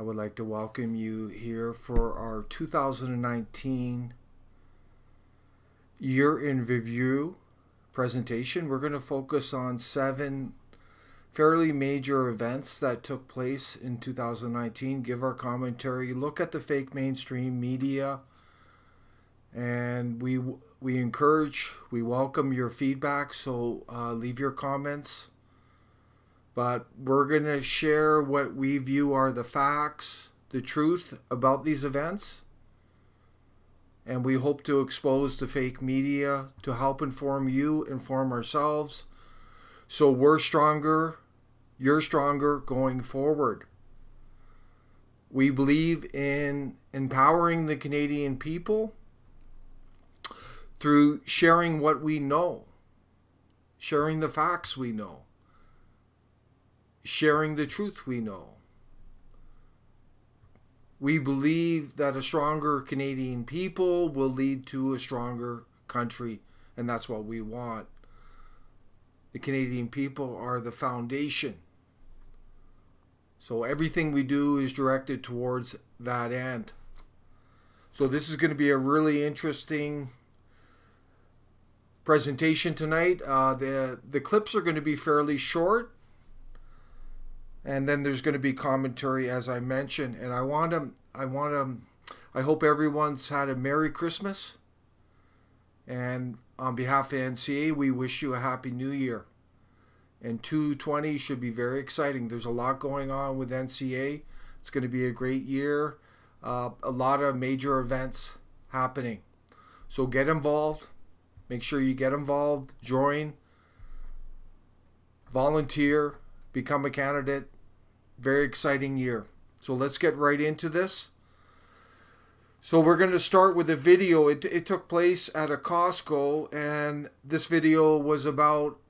I would like to welcome you here for our 2019 Year in Review presentation. We're going to focus on 7 fairly major events that took place in 2019, give our commentary, look at the fake mainstream media, and we welcome your feedback, so leave your comments. But we're going to share what we view are the facts, the truth about these events. And we hope to expose the fake media to help inform you, inform ourselves. So we're stronger, you're stronger going forward. We believe in empowering the Canadian people through sharing what we know, sharing the facts we know, sharing the truth we know. We believe that a stronger Canadian people will lead to a stronger country, and that's what we want. The Canadian people are the foundation. So everything we do is directed towards that end. So this is going to be a really interesting presentation tonight. The clips are going to be fairly short. And then there's going to be commentary, as I mentioned. And I hope everyone's had a Merry Christmas. And on behalf of NCA, we wish you a Happy New Year. And 2020 should be very exciting. There's a lot going on with NCA. It's going to be a great year. A lot of major events happening. So get involved. Make sure you get involved. Join. Volunteer. Become a candidate. Very exciting year. So let's get right into this. So we're going to start with a video. It took place at a Costco, and this video was about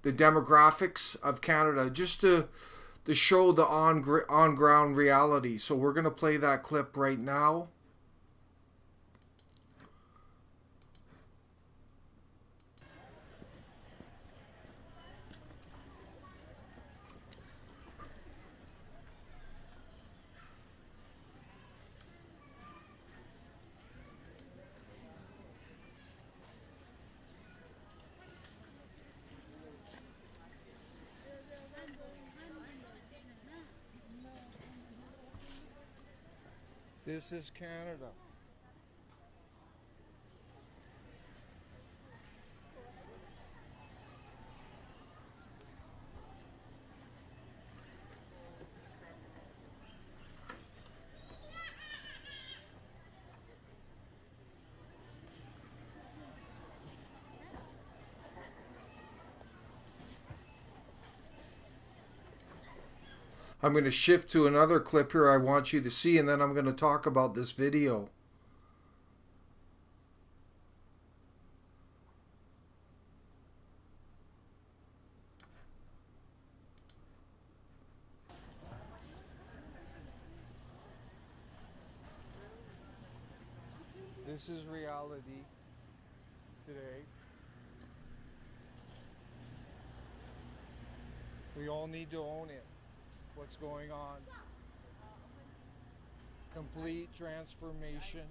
the demographics of Canada, just to show the on-ground reality. So we're going to play that clip right now. This is Canada. I'm going to shift to another clip here I want you to see, and then I'm going to talk about this video. This is reality today. We all need to own it. What's going on? Complete transformation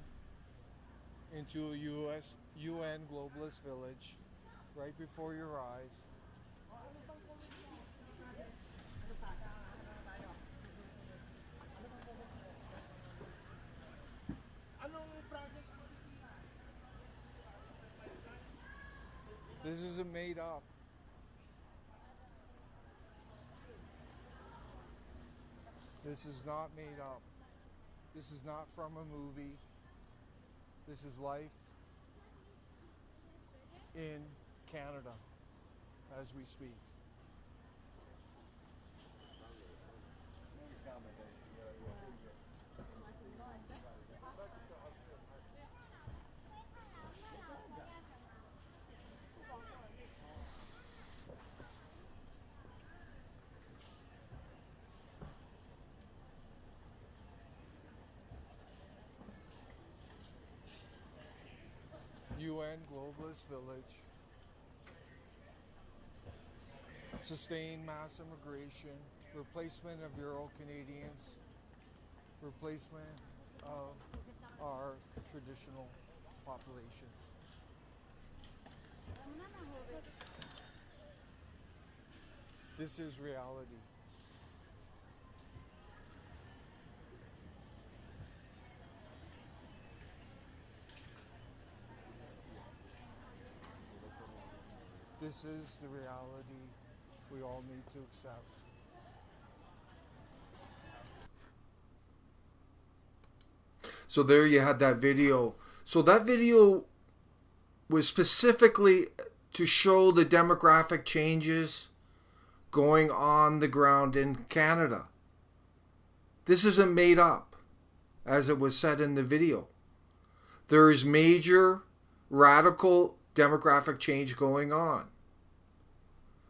into a UN globalist village right before your eyes. This isn't made up. This is not made up. This is not from a movie. This is life in Canada as we speak. UN globalist village, sustained mass immigration, replacement of Euro Canadians, replacement of our traditional populations. This is reality. This is the reality we all need to accept. So there you had that video. So that video was specifically to show the demographic changes going on the ground in Canada. This isn't made up, as it was said in the video. There is major radical demographic change going on.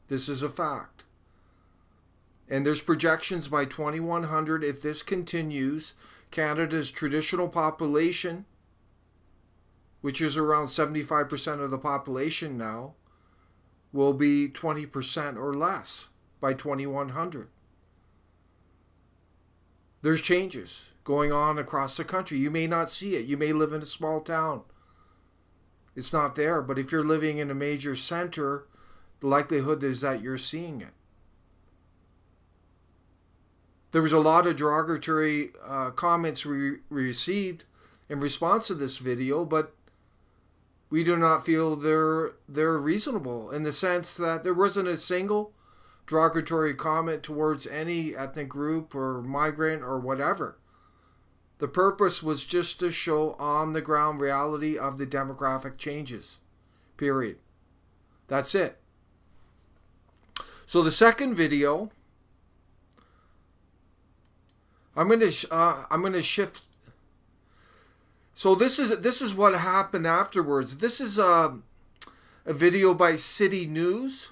This is a fact. And there's projections by 2100, if this continues, Canada's traditional population, which is around 75% of the population now, will be 20% or less by 2100. There's changes going on across the country. You may not see it. You may live in a small town. It's not there. But if you're living in a major center, the likelihood is that you're seeing it. There was a lot of derogatory comments we received in response to this video, but we do not feel they're reasonable, in the sense that there wasn't a single derogatory comment towards any ethnic group or migrant or whatever. The purpose was just to show on the ground reality of the demographic changes. Period. That's it. So the second video, I'm going to shift. So this is what happened afterwards. This is a video by City News,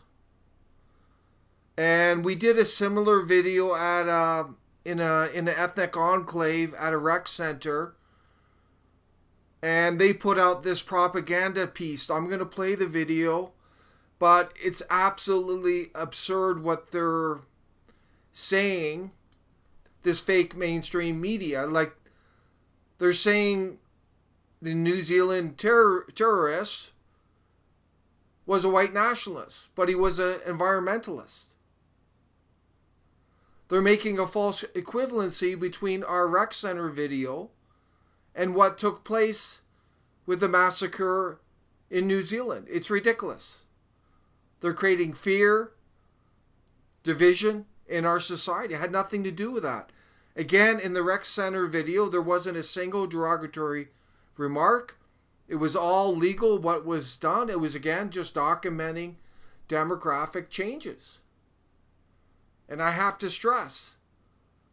and we did a similar video at in an ethnic enclave at a rec center, and they put out this propaganda piece. I'm going to play the video, but it's absolutely absurd what they're saying. This fake mainstream media, like they're saying the New Zealand terrorist was a white nationalist, but he was an environmentalist. They're making a false equivalency between our rec center video and what took place with the massacre in New Zealand. It's ridiculous. They're creating fear, division in our society. It had nothing to do with that. Again, in the rec center video, there wasn't a single derogatory remark. It was all legal what was done. It was, again, just documenting demographic changes. And I have to stress,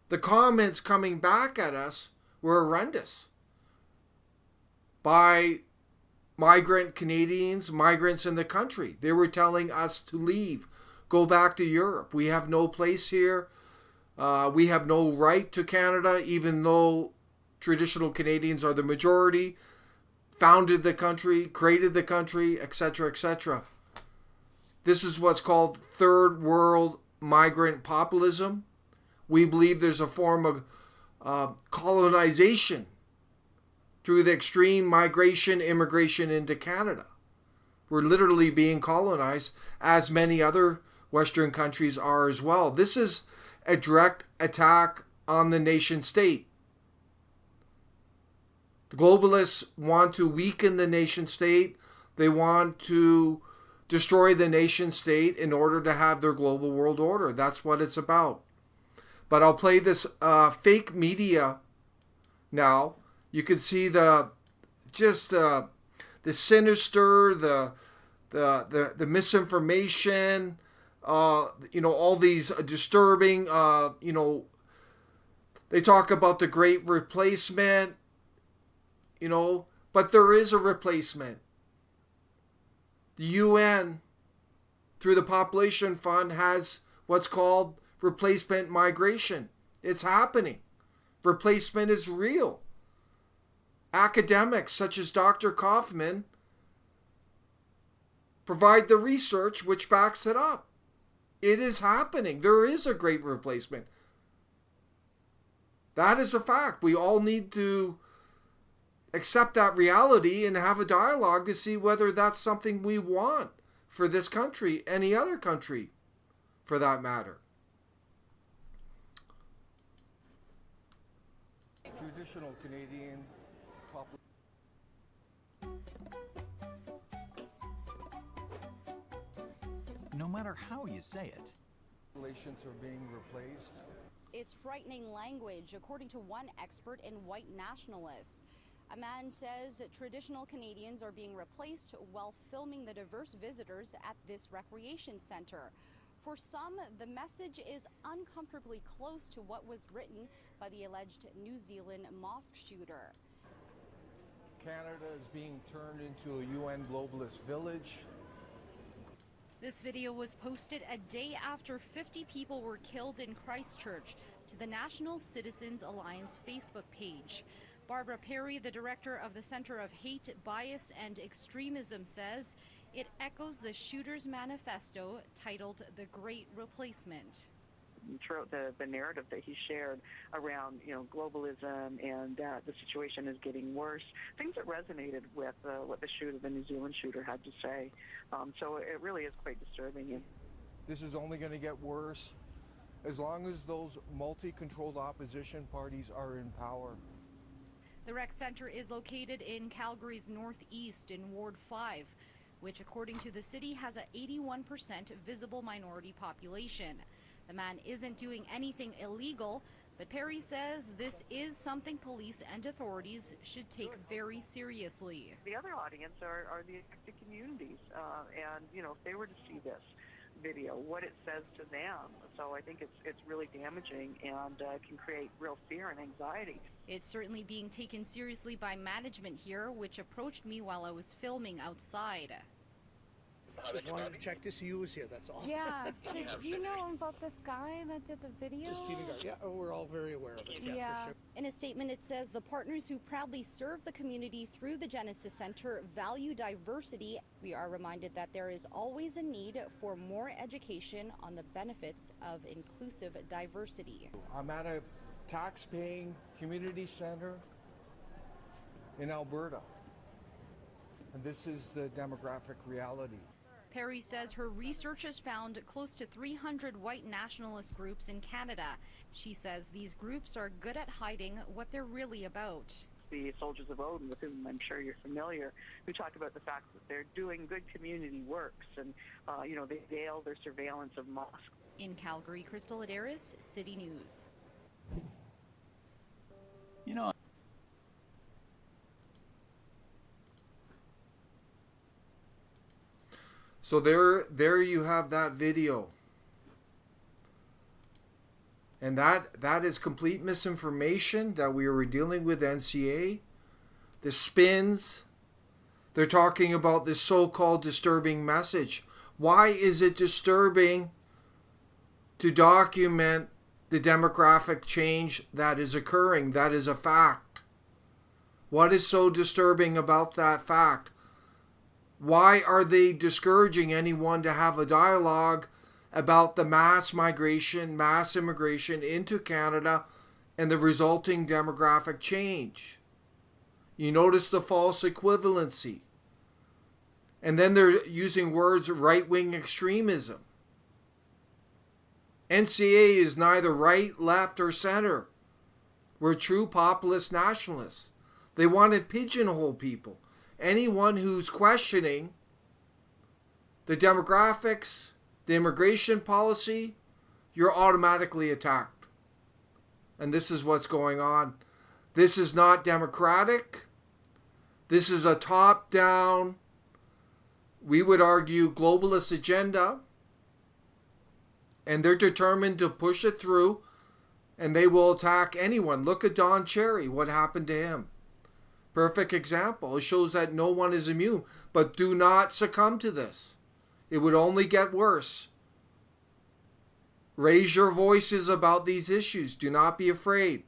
the comments coming back at us were horrendous by migrant Canadians, migrants in the country. They were telling us to leave, go back to Europe. We have no place here. We have no right to Canada, even though traditional Canadians are the majority, founded the country, created the country, etc., etc. This is what's called third world migrant populism. We believe there's a form of colonization through the extreme migration, immigration into Canada. We're literally being colonized, as many other Western countries are as well. This is a direct attack on the nation state. The globalists want to weaken the nation state. They want to destroy the nation state in order to have their global world order. That's what it's about. But I'll play this fake media now. You can see the sinister, the misinformation, all these disturbing, they talk about the great replacement, but there is a replacement. The UN, through the Population Fund, has what's called replacement migration. It's happening. Replacement is real. Academics such as Dr. Kaufman provide the research which backs it up. It is happening. There is a great replacement. That is a fact. We all need to accept that reality and have a dialogue to see whether that's something we want for this country, any other country for that matter. Traditional Canadian No matter how you say it, populations are being replaced. It's frightening language, according to one expert in white nationalists. A man says traditional Canadians are being replaced while filming the diverse visitors at this recreation center. For some, the message is uncomfortably close to what was written by the alleged New Zealand mosque shooter. Canada is being turned into a UN globalist village. This video was posted a day after 50 people were killed in Christchurch to the National Citizens Alliance Facebook page. Barbara Perry, the director of the Center of Hate, Bias and Extremism, says it echoes the shooter's manifesto titled The Great Replacement. Throughout the narrative that he shared around, globalism and the situation is getting worse, things that resonated with what the New Zealand shooter had to say. So it really is quite disturbing. This is only going to get worse as long as those multi-controlled opposition parties are in power. The rec center is located in Calgary's northeast in Ward 5, which according to the city has an 81% visible minority population. The man isn't doing anything illegal, but Perry says this is something police and authorities should take very seriously. The other audience are the affected communities, and if they were to see this video, what it says to them. So I think it's really damaging and can create real fear and anxiety. It's certainly being taken seriously by management here, which approached me while I was filming outside. I just wanted to check to see who was here, that's all. Yeah. So do you know about this guy that did the video? Stephen Garvey. Yeah, we're all very aware of it. Yeah, for sure. In a statement, it says the partners who proudly serve the community through the Genesis Center value diversity. We are reminded that there is always a need for more education on the benefits of inclusive diversity. I'm at a tax-paying community center in Alberta, and this is the demographic reality. Perry says her research has found close to 300 white nationalist groups in Canada. She says these groups are good at hiding what they're really about. The Soldiers of Odin, with whom I'm sure you're familiar, who talk about the fact that they're doing good community works and, they veil their surveillance of mosques. In Calgary, Crystal Adaris, City News. So there you have that video. And that is complete misinformation that we were dealing with NCA. The spins. They're talking about this so-called disturbing message. Why is it disturbing to document the demographic change that is occurring? That is a fact. What is so disturbing about that fact? Why are they discouraging anyone to have a dialogue about the mass migration, mass immigration into Canada and the resulting demographic change? You notice the false equivalency. And then they're using words right-wing extremism. NCA is neither right, left, or center. We're true populist nationalists. They want to pigeonhole people. Anyone who's questioning the demographics, the immigration policy, you're automatically attacked. And this is what's going on. This is not democratic. This is a top-down, we would argue, globalist agenda. And they're determined to push it through, and they will attack anyone. Look at Don Cherry, what happened to him. Perfect example. It shows that no one is immune. But do not succumb to this. It would only get worse. Raise your voices about these issues. Do not be afraid.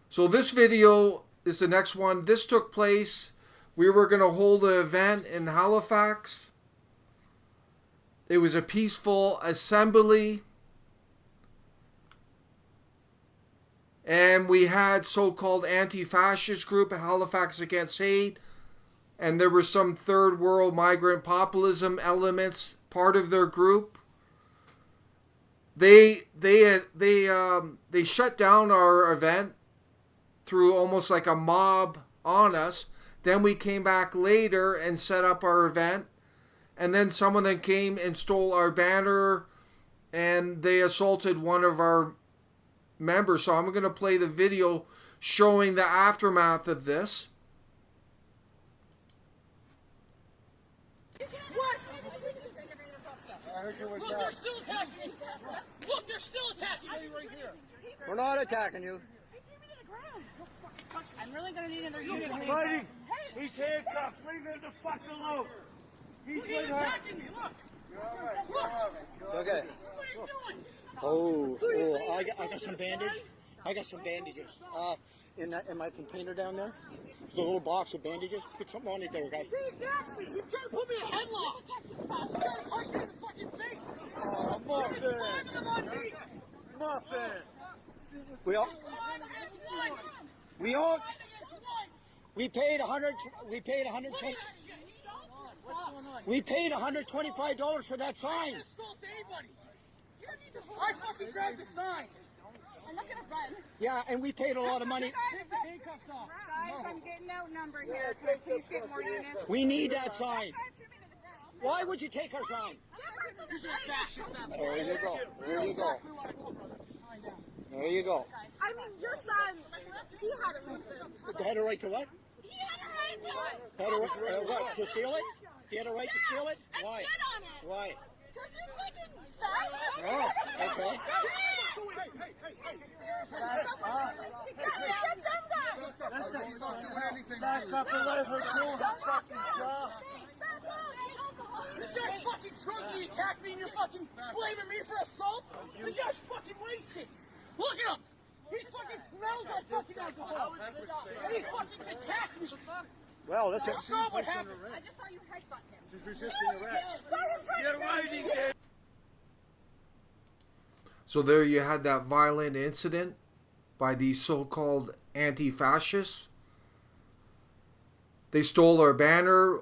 So this video is the next one. This took place. We were going to hold an event in Halifax. It was a peaceful assembly. And we had so-called anti-fascist group, Halifax Against Hate. And there were some third world migrant populism elements part of their group. They shut down our event through almost like a mob on us. Then we came back later and set up our event. And then someone then came and stole our banner and they assaulted one of our members. So I'm going to play the video showing the aftermath of this. Look, they're still attacking me. Look, they're still attacking me right here. We're not attacking you. I'm really gonna need another unit. Buddy, he's handcuffed. Leave him the fuck alone. He's attacking me. Look. Okay. What are you doing? Oh, I got some bandage. I got some bandages. In my container down there. There's a little box of bandages. Put something on it there, guys. Exactly. You trying to put me in a headlock. You trying to punch me in the fucking face. Oh, muffin. Muffin. We paid $125 for that sign. I didn't assault anybody. I fucking grabbed the sign. I'm not gonna run. Yeah, and we paid a lot of money. Take the handcuffs off. Guys, I'm getting outnumbered here. Please get more units. We need that sign. Why would you take our sign? Because you're a fascist. There you go. There you go. There you go. I mean, your son, he had a reason. They had a right to what? He had a right to it. Had a what? To steal it? He had a right to steal it? Why? Sit on it. Why? Because you're fucking fast. Oh, okay. Back up and let her do her fucking job. This guy's fucking drunk and he attacked me and you're fucking blaming me for assault? This guy's fucking wasted. Look at him. He fucking smells like fucking alcohol. And he fucking attacked me. Well, listen. I saw what happened. I just saw you headbutt him. She's resisting arrest. Get riding. So there you had that violent incident by these so-called anti-fascists. They stole our banner.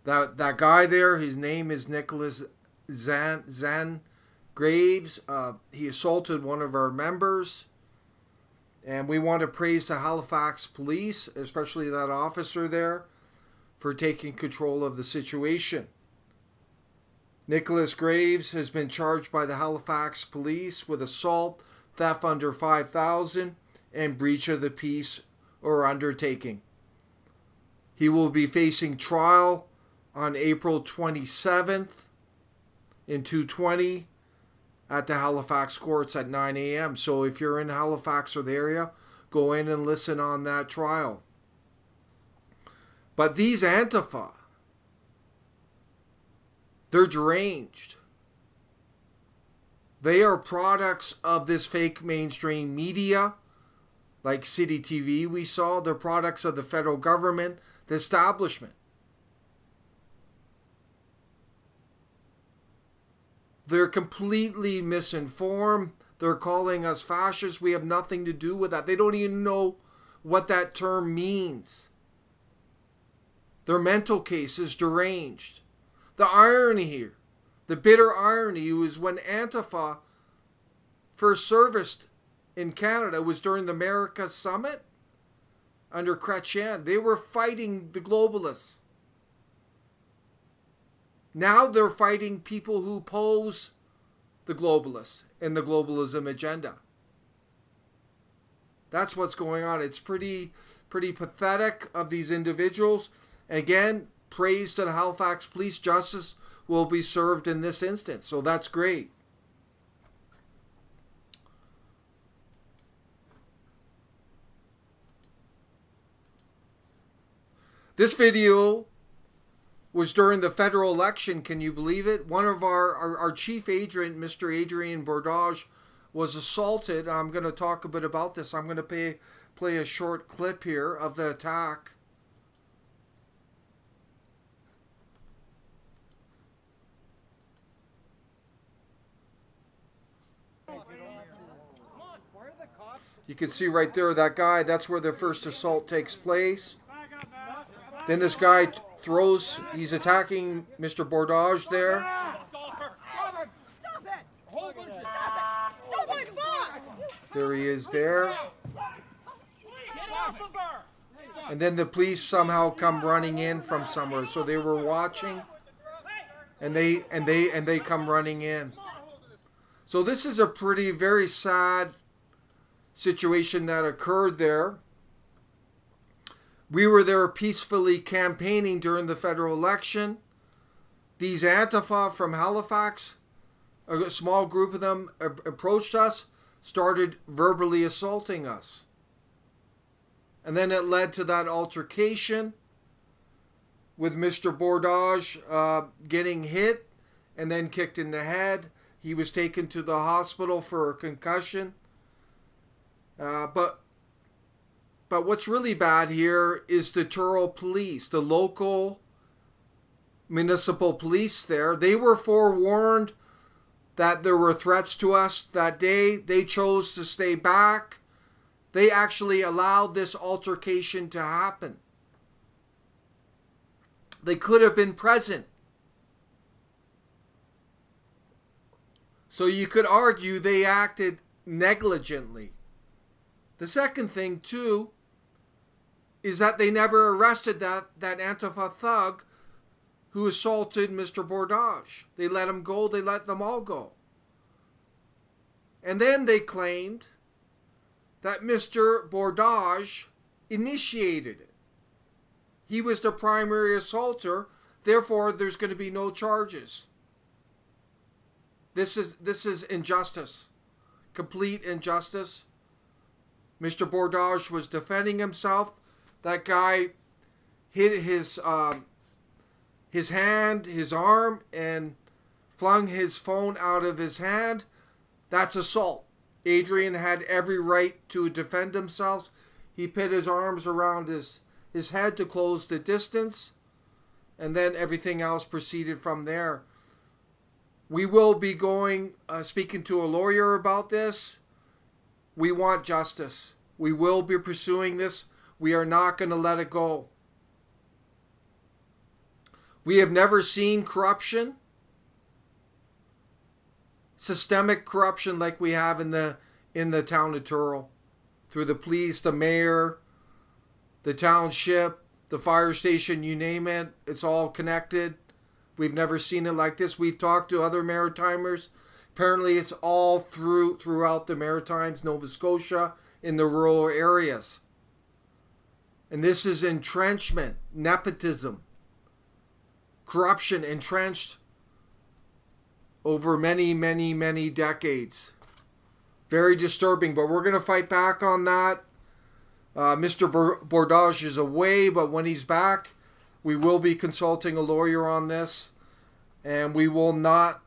That guy there, his name is Nicholas Zan Graves. He assaulted one of our members. And we want to praise the Halifax police, especially that officer there, for taking control of the situation. Nicholas Graves has been charged by the Halifax police with assault, theft under $5,000, and breach of the peace or undertaking. He will be facing trial on April 27th in 220 at the Halifax courts at 9 a.m. So if you're in Halifax or the area, go in and listen on that trial. But these Antifa, they're deranged. They are products of this fake mainstream media, like City TV we saw. They're products of the federal government, the establishment. They're completely misinformed. They're calling us fascists. We have nothing to do with that. They don't even know what that term means. Their mental case is deranged. The irony here, the bitter irony is when Antifa first serviced in Canada was during the America Summit under Chrétien. They were fighting the globalists. Now they're fighting people who oppose the globalists and the globalism agenda. That's what's going on. It's pretty pathetic of these individuals. Again, praise to the Halifax Police. Justice will be served in this instance. So that's great. This video was during the federal election. Can you believe it? One of our chief agent, Mr. Adrian Bordage, was assaulted. I'm going to talk a bit about this. I'm going to play a short clip here of the attack. You can see right there, that guy, that's where the first assault takes place. Then this guy throws, he's attacking Mr. Bordage there. There he is there. And then the police somehow come running in from somewhere. So they were watching, and they come running in. So this is a very sad situation that occurred there. We were there peacefully campaigning during the federal election. These Antifa from Halifax, a small group of them approached us, started verbally assaulting us. And then it led to that altercation with Mr. Bordage getting hit and then kicked in the head. He was taken to the hospital for a concussion. But what's really bad here is the Truro police, the local municipal police there. They were forewarned that there were threats to us that day. They chose to stay back. They actually allowed this altercation to happen. They could have been present. So you could argue they acted negligently. The second thing, too, is that they never arrested that Antifa thug who assaulted Mr. Bordage. They let him go. They let them all go. And then they claimed that Mr. Bordage initiated it. He was the primary assaulter, therefore there's going to be no charges. This is injustice. Complete injustice. Mr. Bordage was defending himself. That guy hit his hand, his arm, and flung his phone out of his hand. That's assault. Adrian had every right to defend himself. He put his arms around his head to close the distance, and then everything else proceeded from there. We will be going, speaking to a lawyer about this. We want justice. We will be pursuing this. We are not going to let it go. We have never seen corruption, systemic corruption like we have in the town of Truro, through the police, the mayor, the township, the fire station, you name it. It's all connected. We've never seen it like this. We've talked to other Maritimers. Apparently it's all throughout the Maritimes, Nova Scotia, in the rural areas. And this is entrenchment, nepotism, corruption entrenched over many, many, many decades. Very disturbing, but we're going to fight back on that. Mr. Bordage is away, but when he's back, we will be consulting a lawyer on this, and we will not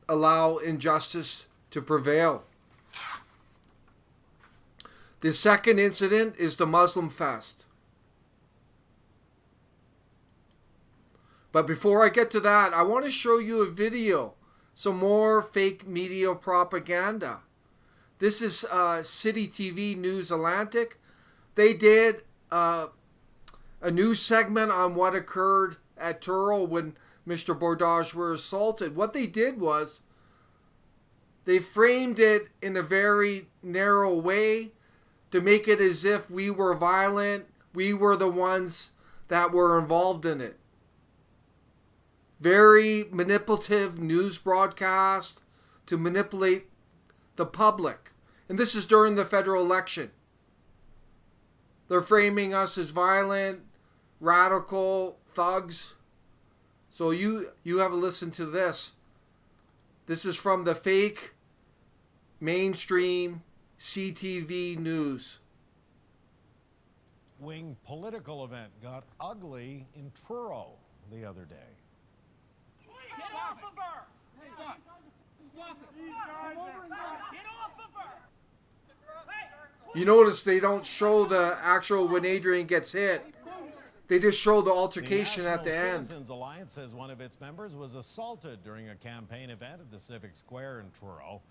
allow injustice to prevail. The second incident is the Muslim Fest. But before I get to that, I want to show you a video, some more fake media propaganda. This is City TV News Atlantic. They did a news segment on what occurred at Truro when Mr. Bordage were assaulted. What they did was they framed it in a very narrow way to make it as if we were violent, we were the ones that were involved in it. Very manipulative news broadcast to manipulate the public. And this is during the federal election. They're framing us as violent, radical thugs. So you have a listen to this. This is from the fake mainstream CTV News. Wing political event got ugly in Truro the other day. Get off of her! Hey, stop. Stop it. Come over and get off of her! You notice they don't show the actual when Adrian gets hit. They just show the altercation at the end. The Citizens Alliance says one of its members was assaulted during a campaign event at the Civic Square in Truro.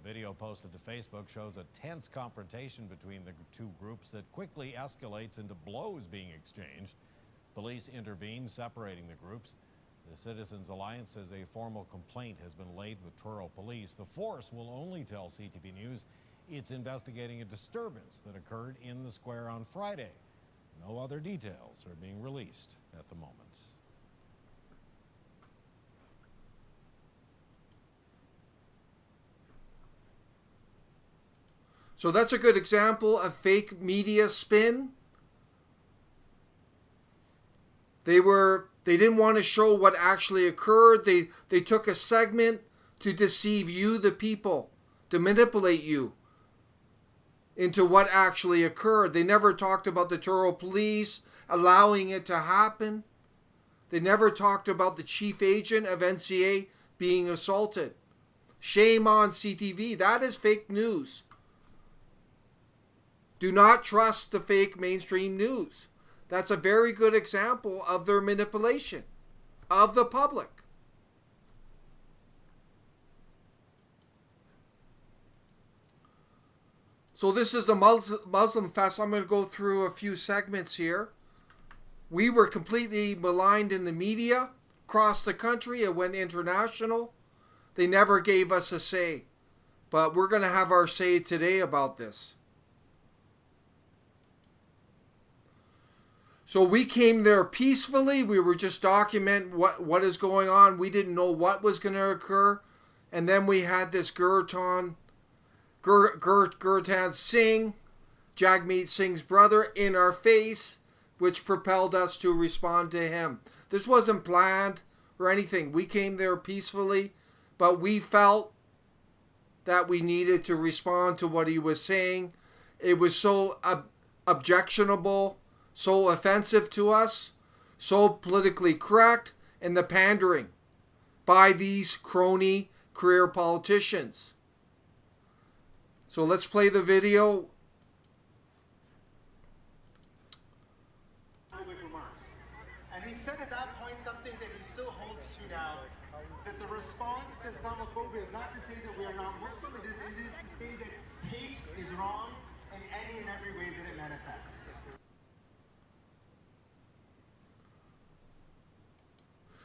video posted to Facebook shows a tense confrontation between the two groups that quickly escalates into blows being exchanged. Police intervene, separating the groups. The Citizens Alliance says a formal complaint has been laid with Truro Police. The force will only tell CTV News it's investigating a disturbance that occurred in the square on Friday. No other details are being released at the moment. So that's a good example of fake media spin. They didn't want to show what actually occurred. They took a segment to deceive you, the people, to manipulate you into what actually occurred. They never talked about the Truro Police allowing it to happen. They never talked about the chief agent of NCA being assaulted. Shame on CTV. That is fake news. Do not trust the fake mainstream news. That's a very good example of their manipulation of the public. So this is the Muslim Fest. I'm going to go through a few segments here. We were completely maligned in the media across the country. It went international. They never gave us a say. But we're going to have our say today about this. So we came there peacefully. We were just documenting what is going on. We didn't know what was going to occur. And then we had this Gurtan Singh, Jagmeet Singh's brother, in our face, which propelled us to respond to him. This wasn't planned or anything. We came there peacefully, but we felt that we needed to respond to what he was saying. It was so objectionable, so offensive to us, so politically correct, and the pandering by these crony career politicians. So let's play the video. And he said at that point something that he still holds to now, that the response to Islamophobia is not to say that we are not Muslim, it is to say that hate is wrong in any and every way that it manifests.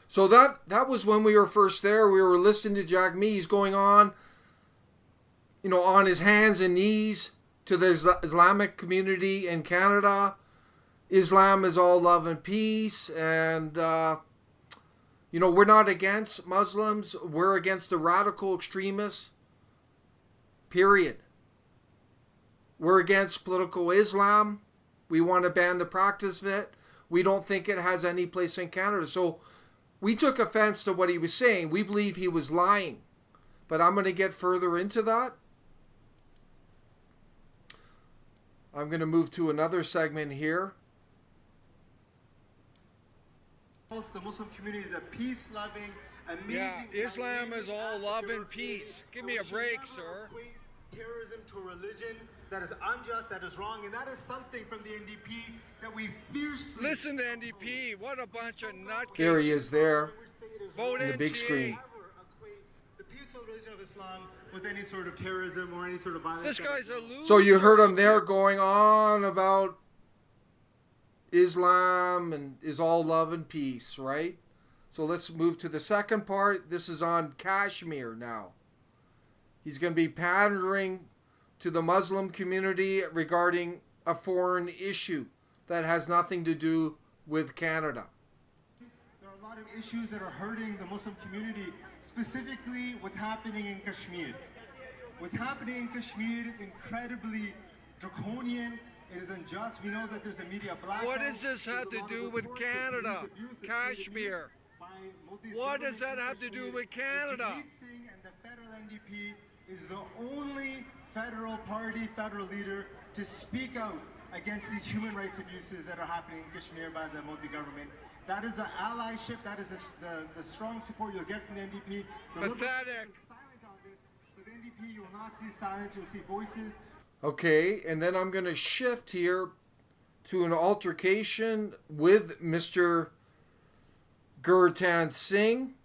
So that was when we were first there. We were listening to Jagmeet. He's going on, on his hands and knees to the Islamic community in Canada. Islam is all love and peace. And, we're not against Muslims. We're against the radical extremists. Period. We're against political Islam. We want to ban the practice of it. We don't think it has any place in Canada. So we took offense to what he was saying. We believe he was lying. But I'm going to get further into that. I'm going to move to another segment here. The Muslim community is a peace-loving, amazing... Yeah, Islam is all love and peace. Give me a break, sir. Terrorism to a religion that is unjust, that is wrong, and that is something from the NDP that we fiercely... Listen to NDP, what a bunch of nutcases. There he is there, Vote in the big screen. The peaceful religion of Islam with any sort of terrorism or any sort of violence. This guy's a loser. So you heard him there going on about Islam and is all love and peace, right? So let's move to the second part. This is on Kashmir now. He's going to be pandering to the Muslim community regarding a foreign issue that has nothing to do with Canada. There are a lot of issues that are hurting the Muslim community, specifically what's happening in Kashmir. What's happening in Kashmir is incredibly draconian. It is unjust. We know that there's a media blackout. What does this have to do with Canada? Kashmir. What does that have to do with Canada? Jagmeet Singh and the federal NDP is the only federal party, federal leader to speak out against these human rights abuses that are happening in Kashmir by the Modi government. That is the allyship, that is the strong support you'll get from the NDP. Pathetic. Silent on this. With the NDP, you will not see silence, you'll see voices. Okay, and then I'm going to shift here to an altercation with Mr. Gurtan Singh.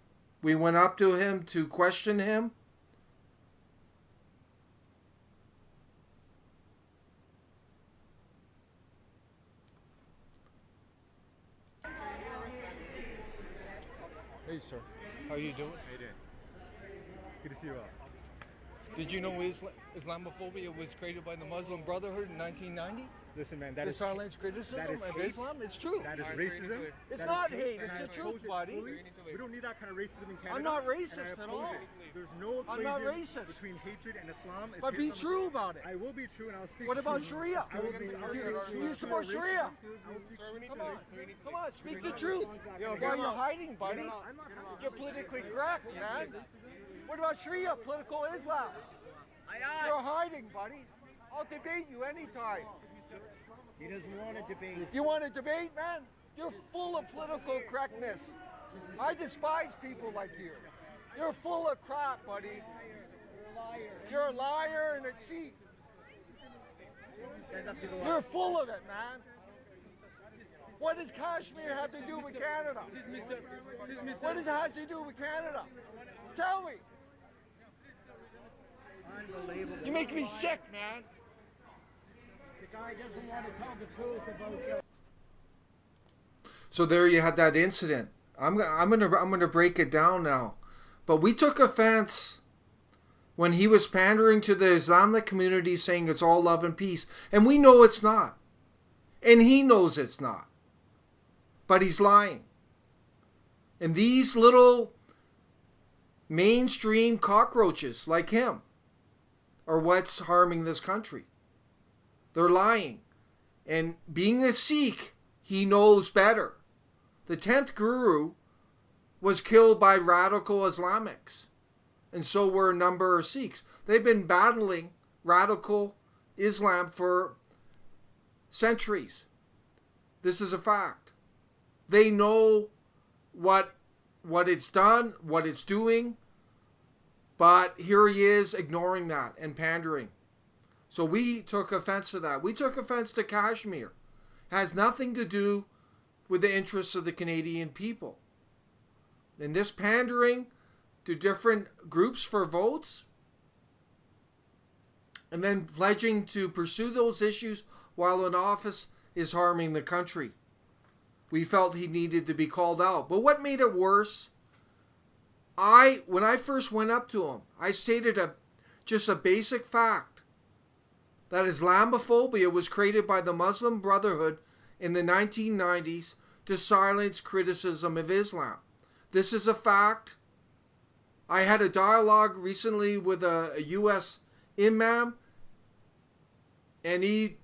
We went up to him to question him. Howdy, sir. How you doing? How you doing? Good to see you all. Did you know Islamophobia was created by the Muslim Brotherhood in 1990? Listen, man, that To is silence criticism that is of hate. Islam? It's true. That is racism. It's That not is hate, and it's I the truth, oppose it buddy. fully. We don't need that kind of racism in Canada. I'm not and I racist at oppose all. it. There's no I'm not equation racist. between hatred and Islam. It's But be based on- true about it. I will be true, and I'll speak. What about true. Sharia? I will be. Do you support Sharia? Come on, speak the truth. Why are you hiding, buddy? You're politically correct, man. What about Sharia, political Islam? You're hiding, buddy. I'll debate you anytime. He doesn't want to debate. You want to debate, man? You're full of political correctness. I despise people like you. You're full of crap, buddy. You're a liar and a cheat. You're full of it, man. What does Kashmir have to do with Canada? What does it have to do with Canada? Tell me. Unbelievable. You make me sick, man. The guy doesn't want to tell the truth about. So there you had that incident. I'm gonna break it down now. But we took offense when he was pandering to the Islamic community, saying it's all love and peace, and we know it's not, and he knows it's not. But he's lying. And these little mainstream cockroaches like him are what's harming this country. They're lying. And being a Sikh, he knows better. The 10th Guru was killed by radical Islamics. And so were a number of Sikhs. They've been battling radical Islam for centuries. This is a fact. They know what it's done, what it's doing, but here he is ignoring that and pandering. So we took offense to that. We took offense to Kashmir. It has nothing to do with the interests of the Canadian people. And this pandering to different groups for votes, and then pledging to pursue those issues while in office, is harming the country. We felt he needed to be called out. But what made it worse, when I first went up to him, I stated just a basic fact, that Islamophobia was created by the Muslim Brotherhood in the 1990s to silence criticism of Islam. This is a fact. I had a dialogue recently with a U.S. imam, and he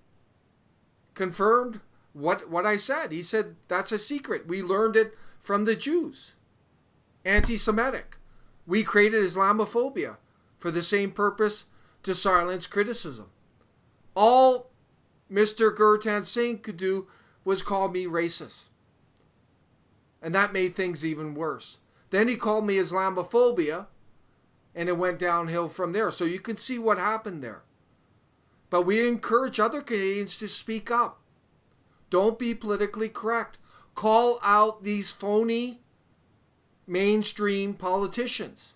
confirmed what I said. He said, that's a secret. We learned it from the Jews. Anti-Semitic. We created Islamophobia for the same purpose, to silence criticism. All Mr. Gurtan Singh could do was call me racist. And that made things even worse. Then he called me Islamophobia, and it went downhill from there. So you can see what happened there. But we encourage other Canadians to speak up. Don't be politically correct. Call out these phony mainstream politicians.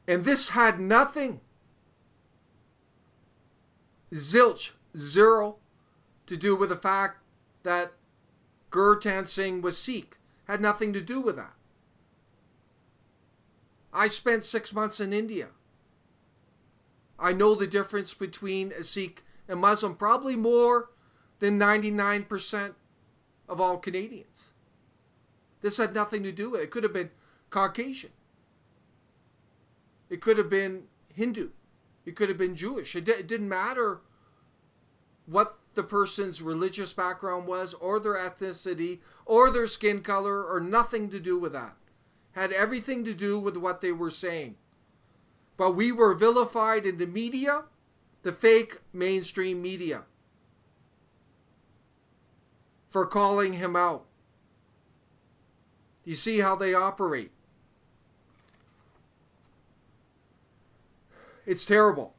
And this had nothing, zilch, zero, to do with the fact that Gurtan Singh was Sikh. Had nothing to do with that. I spent 6 months in India. I know the difference between a Sikh and Muslim, probably more than 99% of all Canadians. This had nothing to do with it. It could have been Caucasian. It could have been Hindu. It could have been Jewish. It didn't matter what the person's religious background was, or their ethnicity, or their skin color, or nothing to do with that. Had everything to do with what they were saying. But we were vilified in the media, the fake mainstream media, for calling him out. You see how they operate. It's terrible.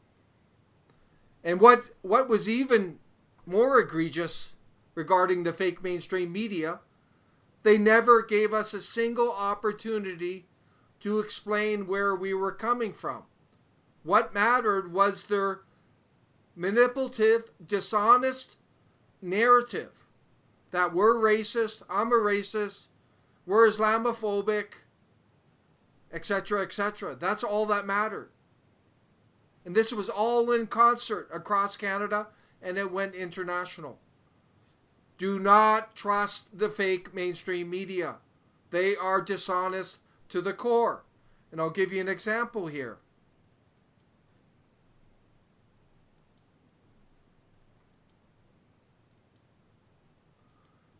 And what was even more egregious regarding the fake mainstream media, they never gave us a single opportunity to explain where we were coming from. What mattered was their manipulative, dishonest narrative that we're racist, I'm a racist, were Islamophobic, etc., etc. That's all that mattered. And this was all in concert across Canada, and it went international. Do not trust the fake mainstream media. They are dishonest to the core. And I'll give you an example here.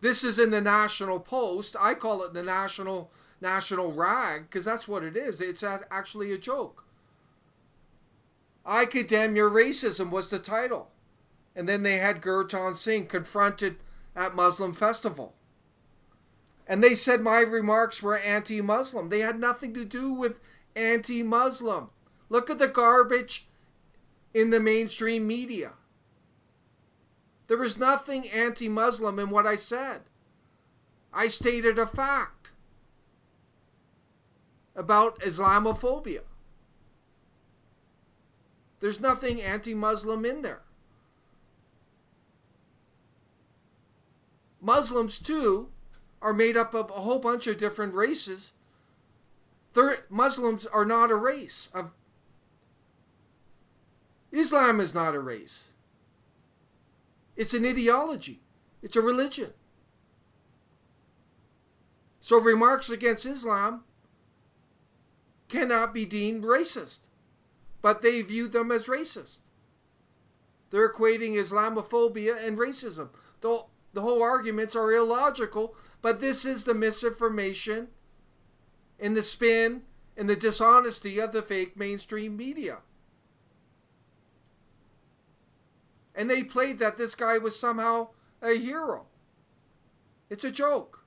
This is in the National Post. I call it the National Rag because that's what it is. It's actually a joke. I Condemn Your Racism was the title. And then they had Gurtan Singh confronted at Muslim festival. And they said my remarks were anti-Muslim. They had nothing to do with anti-Muslim. Look at the garbage in the mainstream media. There was nothing anti-Muslim in what I said. I stated a fact about Islamophobia. There's nothing anti-Muslim in there. Muslims, too, are made up of a whole bunch of different races. Muslims are not a race. Islam is not a race. It's an ideology. It's a religion. So remarks against Islam cannot be deemed racist, but they view them as racist. They're equating Islamophobia and racism. The whole arguments are illogical, but this is the misinformation and the spin and the dishonesty of the fake mainstream media. And they played that this guy was somehow a hero. It's a joke.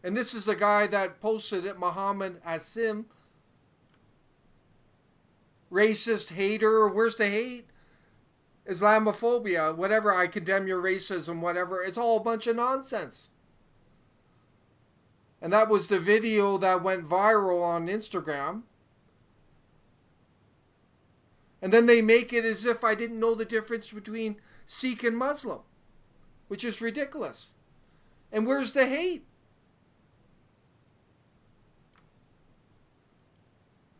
And this is the guy that posted it, Muhammad Asim. Racist, hater, where's the hate? Islamophobia, whatever, I condemn your racism, whatever. It's all a bunch of nonsense. And that was the video that went viral on Instagram. And then they make it as if I didn't know the difference between Sikh and Muslim, which is ridiculous. And where's the hate?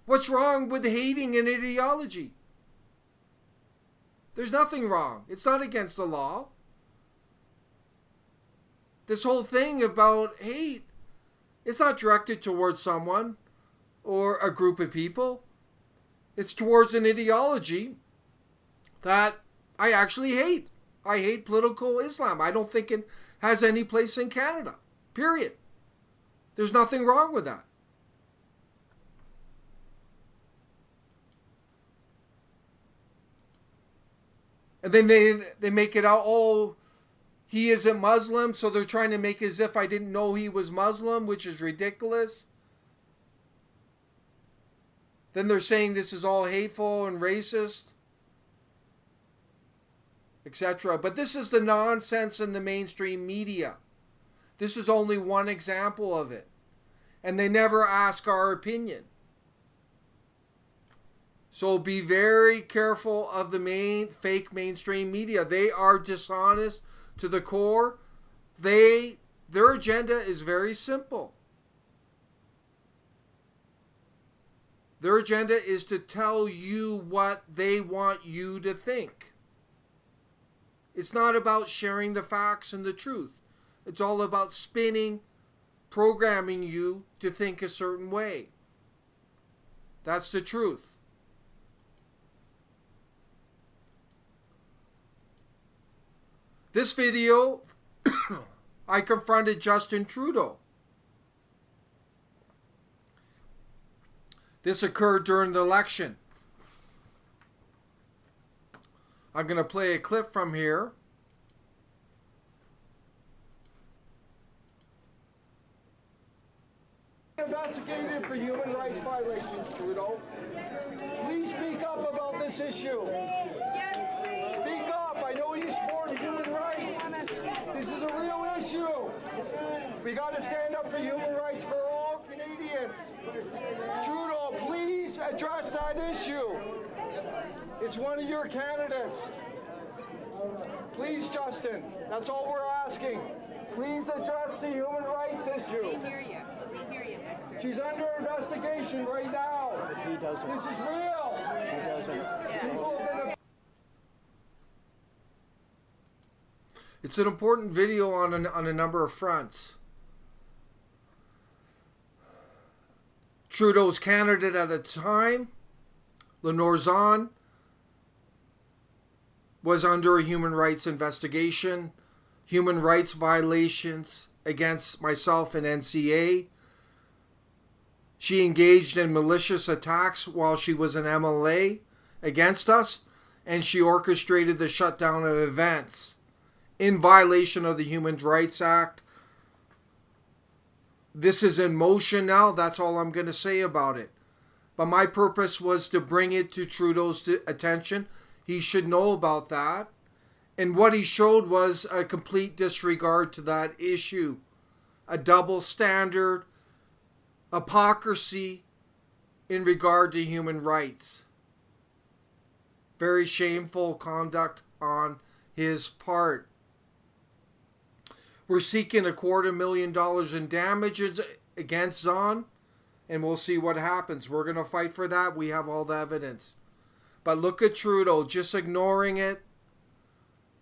What's wrong with hating an ideology? There's nothing wrong. It's not against the law. This whole thing about hate, it's not directed towards someone or a group of people. It's towards an ideology that I actually hate. I hate political Islam. I don't think it has any place in Canada. Period. There's nothing wrong with that. And then they make it out, oh, he isn't Muslim, so they're trying to make it as if I didn't know he was Muslim, which is ridiculous. Then they're saying this is all hateful and racist, etc. But this is the nonsense in the mainstream media. This is only one example of it. And they never ask our opinion. So be very careful of the fake mainstream media. They are dishonest to the core. Their agenda is very simple. Their agenda is to tell you what they want you to think. It's not about sharing the facts and the truth. It's all about spinning, programming you to think a certain way. That's the truth. This video, I confronted Justin Trudeau. This occurred during the election. I'm going to play a clip from here. Investigated for human rights violations, Trudeau. Please speak up about this issue. Speak up. I know you support human rights. This is a real issue. We got to stand up for human rights for all Canadians. Trudeau, please address that issue. It's one of your candidates. Please, Justin. That's all we're asking. Please address the human rights issue. We hear you. We hear you, Dexter. She's under investigation right now. He doesn't. This is real. He doesn't. People have been. It's an important video on a number of fronts. Trudeau's candidate at the time, Lenore Zahn, was under a human rights investigation, human rights violations against myself and NCA. She engaged in malicious attacks while she was an MLA against us, and she orchestrated the shutdown of events in violation of the Human Rights Act. This is in motion now. That's all I'm going to say about it. But my purpose was to bring it to Trudeau's attention. He should know about that. And what he showed was a complete disregard to that issue. A double standard, hypocrisy in regard to human rights. Very shameful conduct on his part. We're seeking $250,000 in damages against Zahn, and we'll see what happens. We're going to fight for that. We have all the evidence. But look at Trudeau, just ignoring it,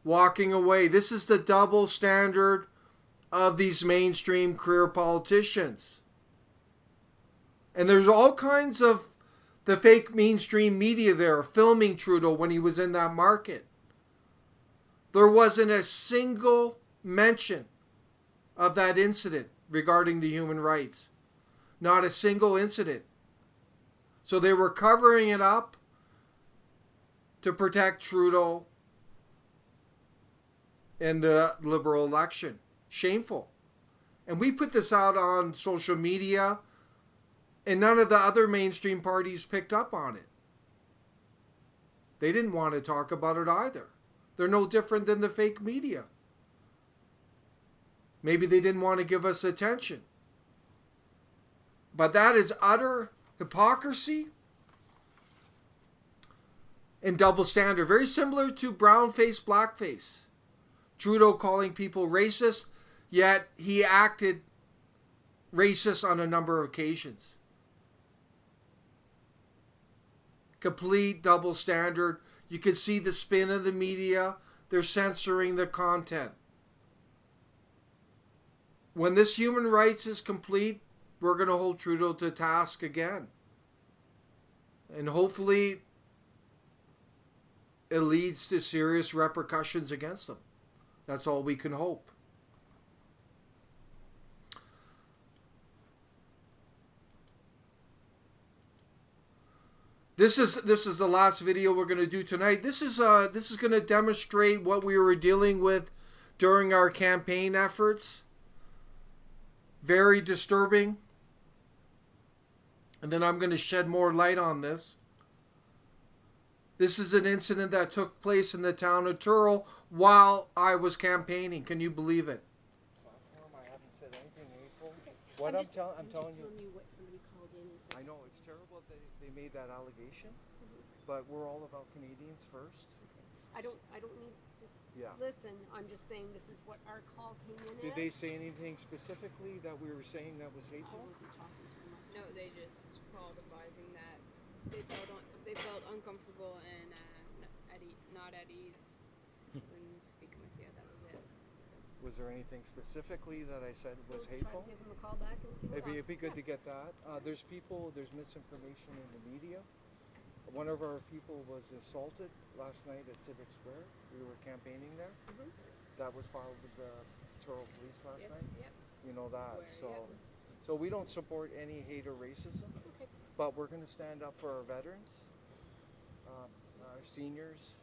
walking away. This is the double standard of these mainstream career politicians. And there's all kinds of the fake mainstream media there filming Trudeau when he was in that market. There wasn't a single mention of that incident regarding the human rights. Not a single incident. So they were covering it up to protect Trudeau in the Liberal election. Shameful. And we put this out on social media, and none of the other mainstream parties picked up on it. They didn't want to talk about it either. They're no different than the fake media. Maybe they didn't want to give us attention. But that is utter hypocrisy and double standard. Very similar to brown-face, blackface. Trudeau calling people racist, yet he acted racist on a number of occasions. Complete double standard. You can see the spin of the media. They're censoring the content. When this human rights is complete, we're going to hold Trudeau to task again. And hopefully it leads to serious repercussions against them. That's all we can hope. This is the last video we're going to do tonight. This is going to demonstrate what we were dealing with during our campaign efforts. Very disturbing. And then I'm going to shed more light on this. This is an incident that took place in the town of Turl while I was campaigning. Can you believe it? I haven't said anything hateful. What I'm telling you what somebody called in and said. I know it's terrible that they made that allegation, but we're all about Canadians first. I don't need to listen. I'm just saying this is what our call came in. Did they say anything specifically that we were saying that was hateful? I wasn't talking to them. No, they just called advising that they felt uncomfortable and not at ease when speaking with you. That was it. Was there anything specifically that I said was hateful? Try to give them a call back and see what It'd be good to get that. There's misinformation in the media. One of our people was assaulted last night at Civic Square. We were campaigning there. That was filed with the Turl Police last night. Yep. You know that. So we don't support any hate or racism, but we're going to stand up for our veterans, our seniors,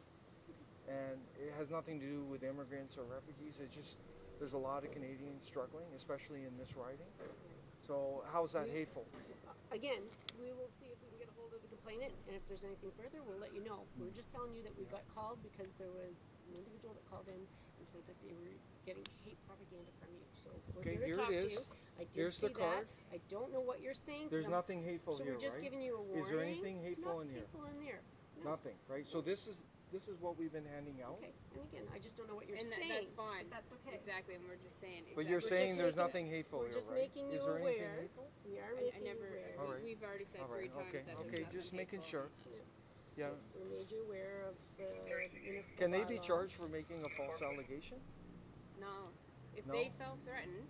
and it has nothing to do with immigrants or refugees. It's just there's a lot of Canadians struggling, especially in this riding. So how's that hateful? Again, we will see if we can get a hold of the complainant, and if there's anything further, we'll let you know. We're just telling you that we got called because there was an individual that called in and said that they were getting hate propaganda from you. So we're here to talk to you. I did Here's see the card. that. I don't know what you're saying. There's nothing hateful so here, we're just right? giving you a warning. Is there anything hateful in here? Hateful in there. No. Nothing, right? So this is this is what we've been handing out. Okay, and again, I just don't know what you're And saying. that's fine. But that's okay. Exactly, and we're just saying. But you're exactly. saying there's making nothing hateful We're here, just right? making you Is there anything aware. hateful? We are I making never. you aware. All right. We've already said All 3 right. times Okay. that Okay. there's Just nothing making hateful. sure. Yeah. We made you aware of the municipal Can they be bylaw. charged for making a false allegation? No. If No? they felt threatened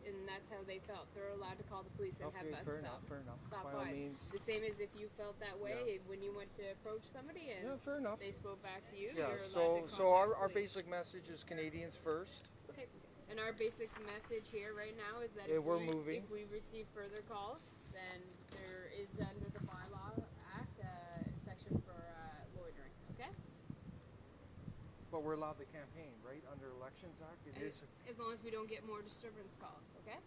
and that's how they felt, they're allowed to call the police and Okay, have us fair stop. enough, fair enough. Stop By all by. means. The same as if you felt that way when you went to approach somebody and Yeah, fair enough. they spoke back to you. Yeah, You're allowed to so contact our police. basic message is Canadians first. Okay. And our basic message here right now is that Yeah, if we're moving. if we receive further calls, then there is under the bylaw act a section for loitering. Okay. But we're allowed to campaign, right? Under Elections Act, it is. As long as we don't get more disturbance calls. Okay.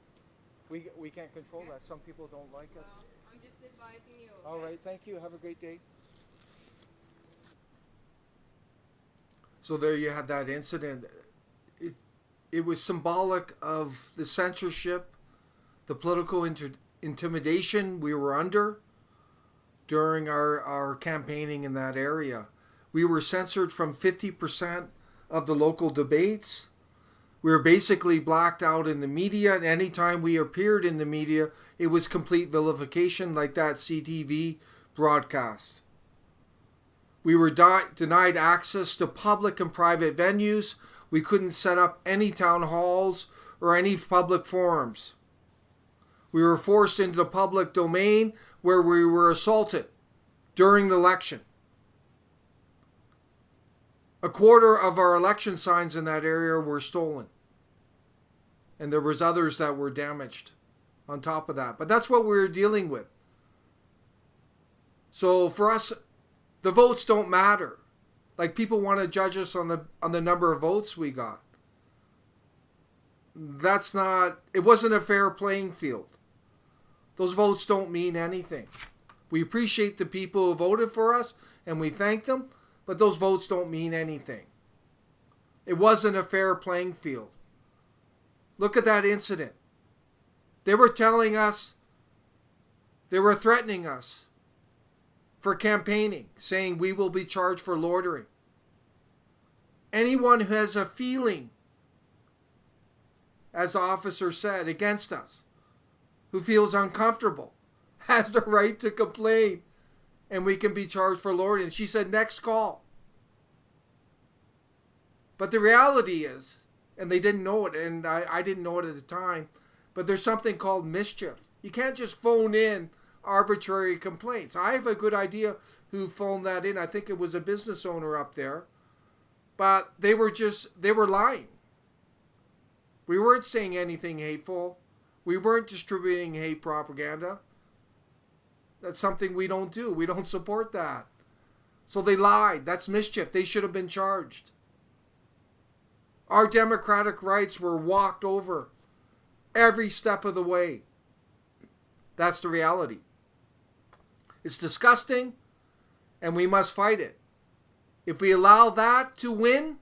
We can't control that. Some people don't like us. Well, I'm just advising you. Okay? All right, thank you. Have a great day. So there you had that incident. It was symbolic of the censorship, the political intimidation we were under during our campaigning in that area. We were censored from 50% of the local debates. We were basically blacked out in the media, and anytime we appeared in the media, it was complete vilification, like that CTV broadcast. We were denied access to public and private venues. We couldn't set up any town halls or any public forums. We were forced into the public domain where we were assaulted during the election. A quarter of our election signs in that area were stolen. And there was others that were damaged on top of that. But that's what we were dealing with. So for us, the votes don't matter. Like, people want to judge us on the number of votes we got. It wasn't a fair playing field. Those votes don't mean anything. We appreciate the people who voted for us and we thank them. But those votes don't mean anything. It wasn't a fair playing field. Look at that incident. They were telling us, they were threatening us for campaigning, saying we will be charged for loitering. Anyone who has a feeling, as the officer said, against us, who feels uncomfortable, has the right to complain. And we can be charged for loitering. She said, next call. But the reality is, and they didn't know it, and I didn't know it at the time, but there's something called mischief. You can't just phone in arbitrary complaints. I have a good idea who phoned that in. I think it was a business owner up there. But they were lying. We weren't saying anything hateful. We weren't distributing hate propaganda. That's something we don't do. We don't support that. So they lied. That's mischief. They should have been charged. Our democratic rights were walked over every step of the way. That's the reality. It's disgusting, and we must fight it. If we allow that to win,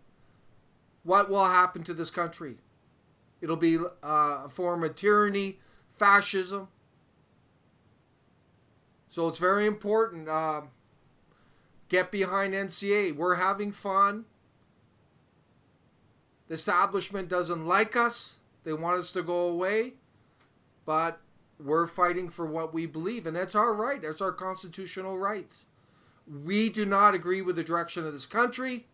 what will happen to this country? It'll be a form of tyranny, fascism. So it's very important. Get behind NCA. We're having fun. The establishment doesn't like us. They want us to go away. But we're fighting for what we believe. And that's our right. That's our constitutional rights. We do not agree with the direction of this country.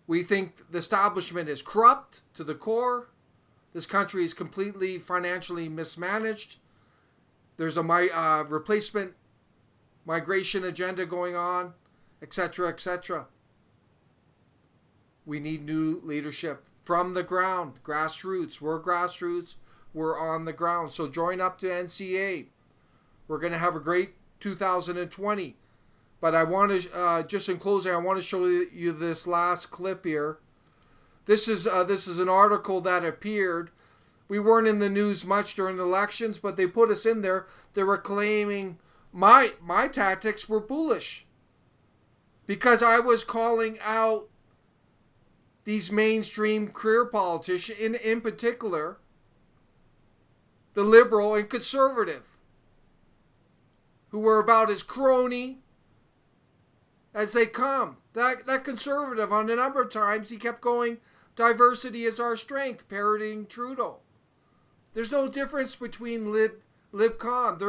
We think the establishment is corrupt to the core. This country is completely financially mismanaged. There's a replacement migration agenda going on, etc., etc. We need new leadership from the ground, grassroots. We're grassroots. We're on the ground. So join up to NCA. We're going to have a great 2020. But I want to, just in closing, I want to show you this last clip here. This is an article that appeared. We weren't in the news much during the elections, but they put us in there. They were claiming my tactics were bullish because I was calling out these mainstream career politicians, in particular, the liberal and conservative, who were about as crony as they come. That conservative, on a number of times, he kept going, diversity is our strength, parroting Trudeau. There's no difference between LibCon.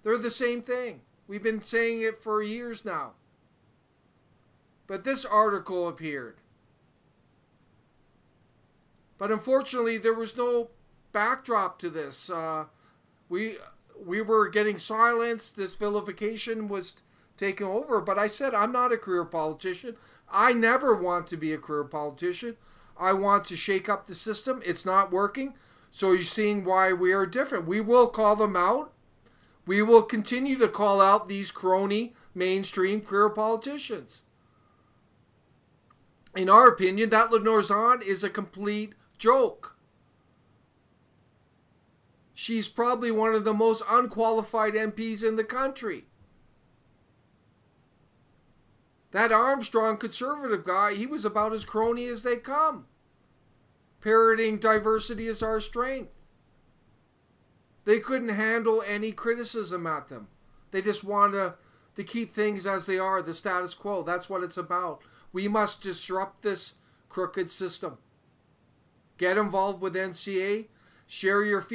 They're the same thing. We've been saying it for years now. But this article appeared. But unfortunately, there was no backdrop to this. We were getting silenced. This vilification was taking over. But I said, I'm not a career politician. I never want to be a career politician. I want to shake up the system. It's not working. So you're seeing why we are different. We will call them out. We will continue to call out these crony mainstream career politicians. In our opinion, that Lenore Zahn is a complete joke. She's probably one of the most unqualified MPs in the country. That Armstrong conservative guy, he was about as crony as they come. Parroting diversity is our strength. They couldn't handle any criticism at them. They just want to keep things as they are, the status quo. That's what it's about. We must disrupt this crooked system. Get involved with NCA. Share your feedback.